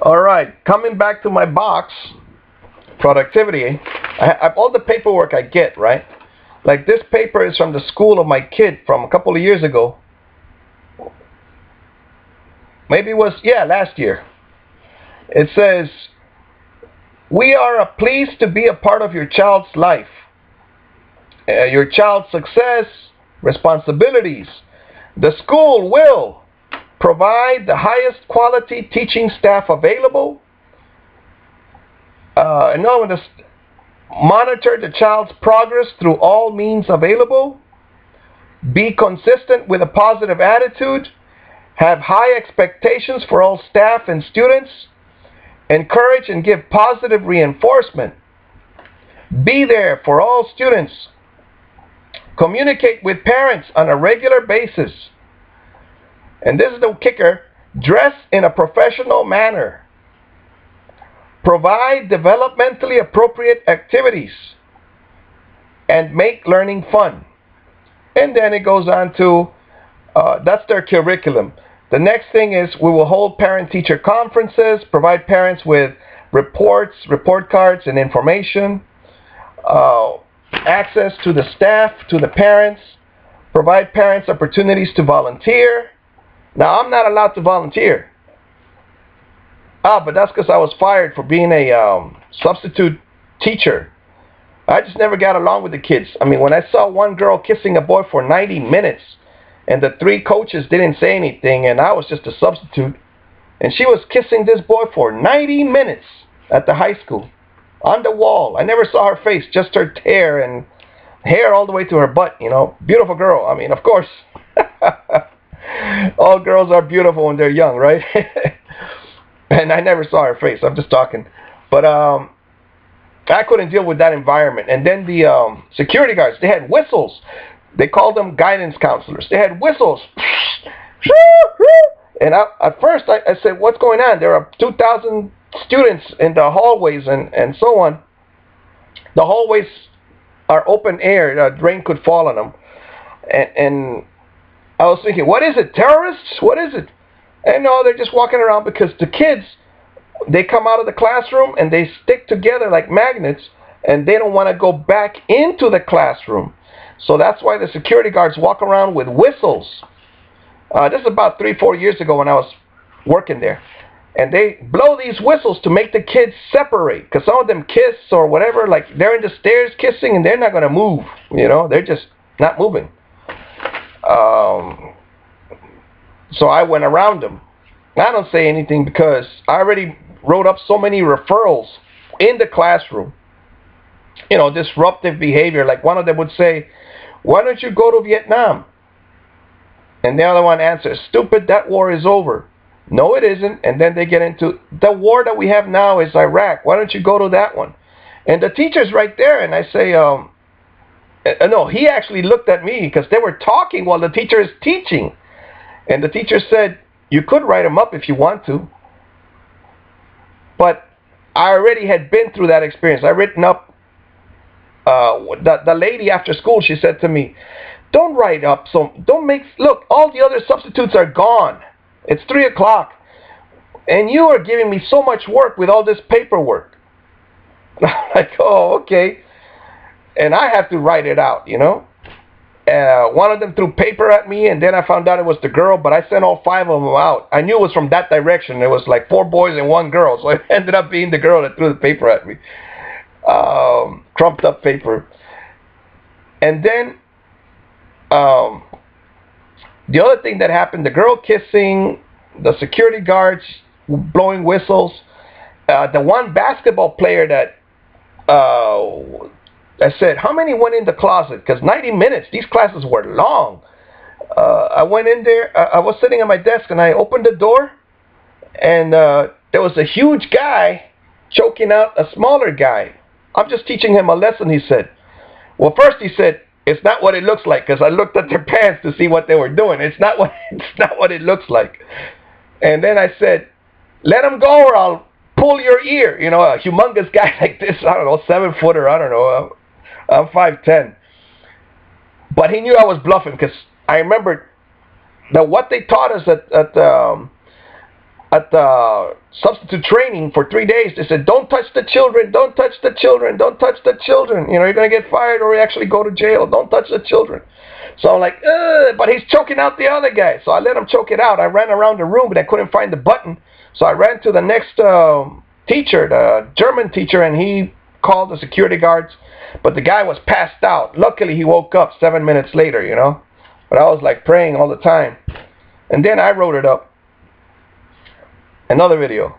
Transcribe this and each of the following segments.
All right, coming back to my box, productivity. I have all the paperwork I get, right? Like this paper is from the school of my kid from a couple of years ago. Maybe it was, yeah, last year. It says, we are pleased to be a part of your child's life. Your child's success, responsibilities. The school will provide the highest quality teaching staff available. Monitor the child's progress through all means available. Be consistent with a positive attitude. Have high expectations for all staff and students. Encourage and give positive reinforcement. Be there for all students. Communicate with parents on a regular basis. And this is the kicker. Dress in a professional manner. Provide developmentally appropriate activities. And make learning fun. And then it goes on to, that's their curriculum. The next thing is we will hold parent-teacher conferences, provide parents with reports, report cards, and information, access to the staff, to the parents, provide parents opportunities to volunteer. Now, I'm not allowed to volunteer. But that's because I was fired for being a substitute teacher. I just never got along with the kids. I mean, when I saw one girl kissing a boy for 90 minutes, and the three coaches didn't say anything, and I was just a substitute, and she was kissing this boy for 90 minutes at the high school, on the wall. I never saw her face, just her hair, and hair all the way to her butt, you know. Beautiful girl. I mean, of course, all girls are beautiful when they're young, right? And I never saw her face. I'm just talking. But I couldn't deal with that environment. And then the security guards, they had whistles. They called them guidance counselors. They had whistles. And at first I said, what's going on? There are 2,000 students in the hallways and so on. The hallways are open air. Rain could fall on them. And I was thinking, what is it? Terrorists? What is it? And no, they're just walking around because the kids, they come out of the classroom and they stick together like magnets, and they don't want to go back into the classroom. So that's why the security guards walk around with whistles. This is about 3-4 years ago when I was working there. And they blow these whistles to make the kids separate. Because some of them kiss or whatever, like they're in the stairs kissing and they're not going to move. You know, they're just not moving. So I went around them. I don't say anything because I already wrote up so many referrals in the classroom. You know, disruptive behavior. Like one of them would say, why don't you go to Vietnam? And the other one answers, stupid, that war is over. No, it isn't. And then they get into, the war that we have now is Iraq. Why don't you go to that one? And the teacher's right there. And I say, no, he actually looked at me because they were talking while the teacher is teaching. And the teacher said, you could write them up if you want to. But I already had been through that experience. I written up, the lady after school, she said to me, don't write up, look, all the other substitutes are gone. It's 3 o'clock. And you are giving me so much work with all this paperwork. I'm like, oh, okay. And I have to write it out, you know. One of them threw paper at me, and then I found out it was the girl, but I sent all 5 of them out. I knew it was from that direction. It was like 4 boys and 1 girl, so it ended up being the girl that threw the paper at me. Crumped up paper. And then the other thing that happened, the girl kissing, the security guards blowing whistles, the one basketball player that I said, how many went in the closet? Because 90 minutes, these classes were long. I went in there, I was sitting at my desk and I opened the door, and there was a huge guy choking out a smaller guy. I'm just teaching him a lesson, he said. Well, first he said, it's not what it looks like, because I looked at their pants to see what they were doing. It's not what it looks like. And then I said, let him go or I'll pull your ear. You know, a humongous guy like this, I don't know, 7-footer, I don't know. I'm 5'10". But he knew I was bluffing because I remembered that what they taught us at at the substitute training for 3 days. They said, don't touch the children, don't touch the children, don't touch the children. You know, you're going to get fired or you actually go to jail. Don't touch the children. So I'm like, ugh, but he's choking out the other guy. So I let him choke it out. I ran around the room, but I couldn't find the button. So I ran to the next teacher, the German teacher, and he called the security guards. But the guy was passed out. Luckily, he woke up 7 minutes later, you know. But I was like praying all the time. And then I wrote it up. Another video.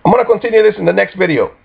I'm going to continue this in the next video.